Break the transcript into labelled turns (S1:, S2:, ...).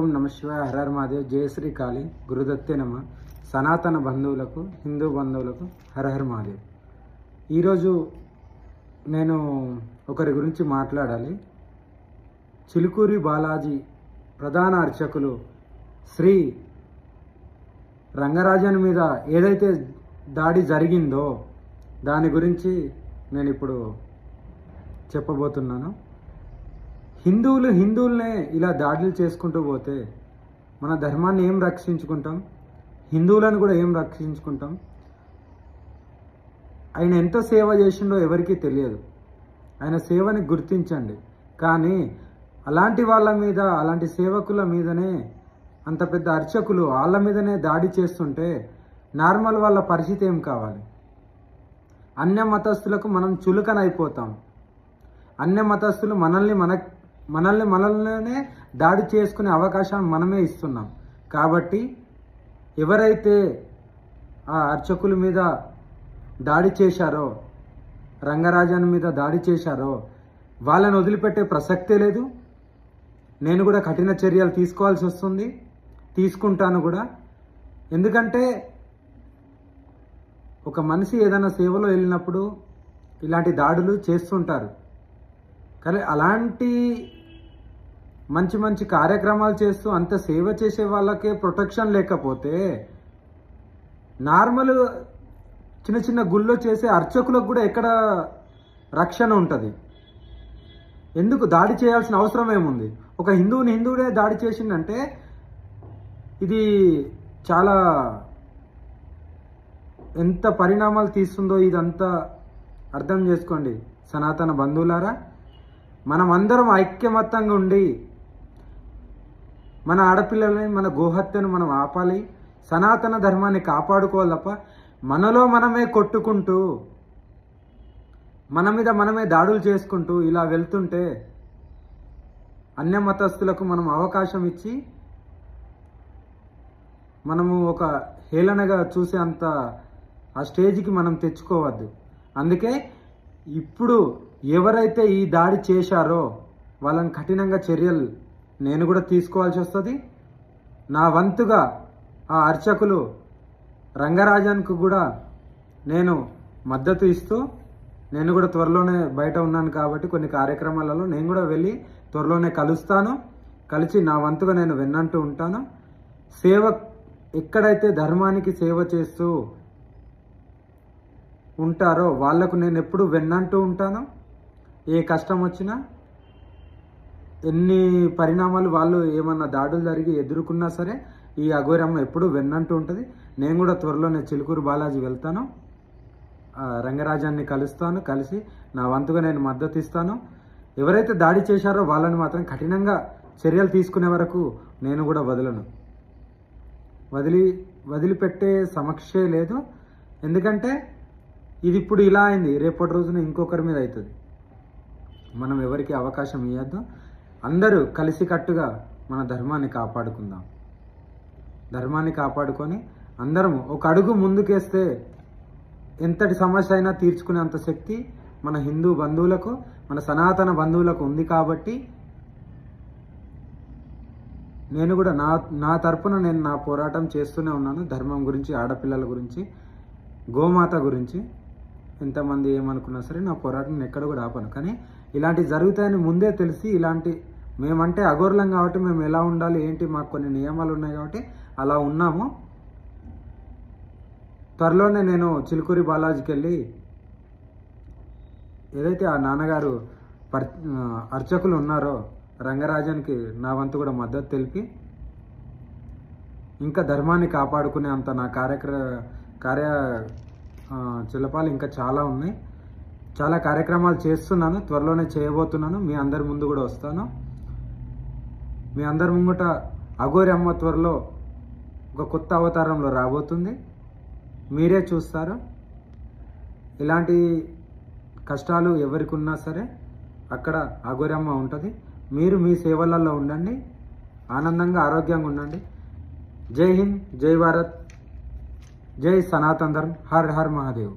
S1: ఓం నమ శివాయ, హర మహాదేవ్, జయ శ్రీ కాళీ, గురుదత్తే నమ. సనాతన బంధువులకు, హిందూ బంధువులకు హర మహాదేవ్. ఈరోజు నేను ఒకరి గురించి మాట్లాడాలి. చిలుకూరి బాలాజీ ప్రధాన అర్చకులు శ్రీ రంగరాజన్ మీద ఏదైతే దాడి జరిగిందో దాని గురించి నేను ఇప్పుడు చెప్పబోతున్నాను. హిందువులనే ఇలా దాడులు చేసుకుంటూ పోతే మన ధర్మాన్ని ఏం రక్షించుకుంటాం, హిందువులను కూడా ఏం రక్షించుకుంటాం? ఆయన ఎంత సేవ చేసిండో ఎవరికీ తెలియదు. ఆయన సేవని గుర్తించండి. కానీ అలాంటి వాళ్ళ మీద, అలాంటి సేవకుల మీదనే, అంత పెద్ద అర్చకులు వాళ్ళ మీదనే దాడి చేస్తుంటే నార్మల్ వాళ్ళ పరిస్థితి ఏం కావాలి? అన్య మతస్థులకు మనం చులకనైపోతాం. అన్య మతస్థులు మనల్నే దాడి చేసుకునే అవకాశాన్ని మనమే ఇస్తున్నాం. కాబట్టి ఎవరైతే ఆ అర్చకుల మీద దాడి చేశారో, రంగరాజన్ మీద దాడి చేశారో వాళ్ళని వదిలిపెట్టే ప్రసక్తే లేదు. నేను కూడా కఠిన చర్యలు తీసుకోవాల్సి వస్తుంది, తీసుకుంటాను కూడా. ఎందుకంటే ఒక మనిషి ఏదైనా సేవలో వెళ్ళినప్పుడు ఇలాంటి దాడులు చేస్తుంటారు. కానీ అలాంటి మంచి మంచి కార్యక్రమాలు చేస్తూ అంత సేవ చేసే వాళ్ళకే ప్రొటెక్షన్ లేకపోతే నార్మల్ చిన్న చిన్న గుళ్ళో చేసే అర్చకులకు కూడా ఎక్కడ రక్షణ ఉంటుంది? ఎందుకు దాడి చేయాల్సిన అవసరం ఏముంది? ఒక హిందువుడే దాడి చేసిందంటే ఇది చాలా ఎంత పరిణామాలు తీస్తుందో ఇదంతా అర్థం చేసుకోండి. సనాతన బంధువులారా, మనం అందరం ఐక్యమత్యంగా ఉండి మన ఆడపిల్లలని, మన గోహత్యను మనం ఆపాలి. సనాతన ధర్మాన్ని కాపాడుకోవాలి తప్ప మనలో మనమే కొట్టుకుంటూ, మన మీద మనమే దాడులు చేసుకుంటూ ఇలా వెళ్తుంటే అన్య మతస్థులకు మనం అవకాశం ఇచ్చి మనము ఒక హేళనగా చూసే అంత ఆ స్టేజ్కి మనం తెచ్చుకోవద్దు. అందుకే ఇప్పుడు ఎవరైతే ఈ దాడి చేశారో వాళ్ళని కఠినంగా చర్యలు నేను కూడా తీసుకోవాల్సి వస్తుంది. నా వంతుగా ఆ అర్చకులు రంగరాజన్కు కూడా నేను మద్దతు ఇస్తూ, నేను కూడా త్వరలోనే బయట ఉన్నాను కాబట్టి కొన్ని కార్యక్రమాలలో నేను కూడా వెళ్ళి త్వరలోనే కలుస్తాను. కలిసి నా వంతుగా నేను వెన్నంటూ ఉంటాను. సేవ ఎక్కడైతే ధర్మానికి సేవ చేస్తూ ఉంటారో వాళ్లకు నేను ఎప్పుడు వెన్నంటూ ఉంటాను. ఏ కష్టం వచ్చినా, ఎన్ని పరిణామాలు వాళ్ళు ఏమన్నా దాడులు జరిగి ఎదుర్కొన్నా సరే ఈ అఘోరమ్మ ఎప్పుడు వెన్నంటూ ఉంటుంది. నేను కూడా త్వరలోనే చిలుకూరు బాలాజీ వెళ్తాను, రంగరాజాన్ని కలుస్తాను. కలిసి నా వంతుగా నేను మద్దతు ఇస్తాను. ఎవరైతే దాడి చేశారో వాళ్ళని మాత్రం కఠినంగా చర్యలు తీసుకునే వరకు నేను కూడా వదలను. వదిలిపెట్టే సమస్యే లేదు. ఎందుకంటే ఇది ఇప్పుడు ఇలా అయింది, రేపటి రోజున ఇంకొకరి మీద అవుతుంది. మనం ఎవరికి అవకాశం ఇవ్వద్దు. అందరూ కలిసికట్టుగా మన ధర్మాన్ని కాపాడుకుందాం. ధర్మాన్ని కాపాడుకొని అందరం ఒక అడుగు ముందుకేస్తే ఎంతటి సమస్య అయినా తీర్చుకునేంత శక్తి మన హిందూ బంధువులకు, మన సనాతన బంధువులకు ఉంది. కాబట్టి నేను కూడా నా తరపున నేను నా పోరాటం చేస్తూనే ఉన్నాను. ధర్మం గురించి, ఆడపిల్లల గురించి, గోమాత గురించి. ఎంతమంది ఏమనుకున్నా సరే నా పోరాటం నేను ఎక్కడ కూడా ఆపను. కానీ ఇలాంటివి జరుగుతాయని ముందే తెలిసి, ఇలాంటి మేమంటే అఘోరలం కాబట్టి మేము ఎలా ఉండాలి ఏంటి, మాకు కొన్ని నియమాలు ఉన్నాయి కాబట్టి అలా ఉన్నాము. త్వరలోనే నేను చిలుకూరి బాలాజీకి వెళ్ళి ఏదైతే ఆ నాన్నగారు అర్చకులు ఉన్నారో రంగరాజన్కి నా వంతు కూడా మద్దతు తెలిపి ఇంకా ధర్మాన్ని కాపాడుకునే అంత నా చిలపాలు ఇంకా చాలా ఉన్నాయి. చాలా కార్యక్రమాలు చేస్తున్నాను, త్వరలోనే చేయబోతున్నాను. మీ అందరి ముందు కూడా వస్తాను. మీ అందరి ముంగట అఘోరి అమ్మ త్వరలో ఒక కొత్త అవతారంలో రాబోతుంది, మీరే చూస్తారు. ఇలాంటి కష్టాలు ఎవరికి ఉన్నా సరే అక్కడ అఘోరి అమ్మ ఉంటుంది. మీరు మీ సేవలలో ఉండండి, ఆనందంగా ఆరోగ్యంగా ఉండండి. జై హింద్, జై భారత్, జై సనాతన్ ధర్మ్, హర్ హర్ మహాదేవ్.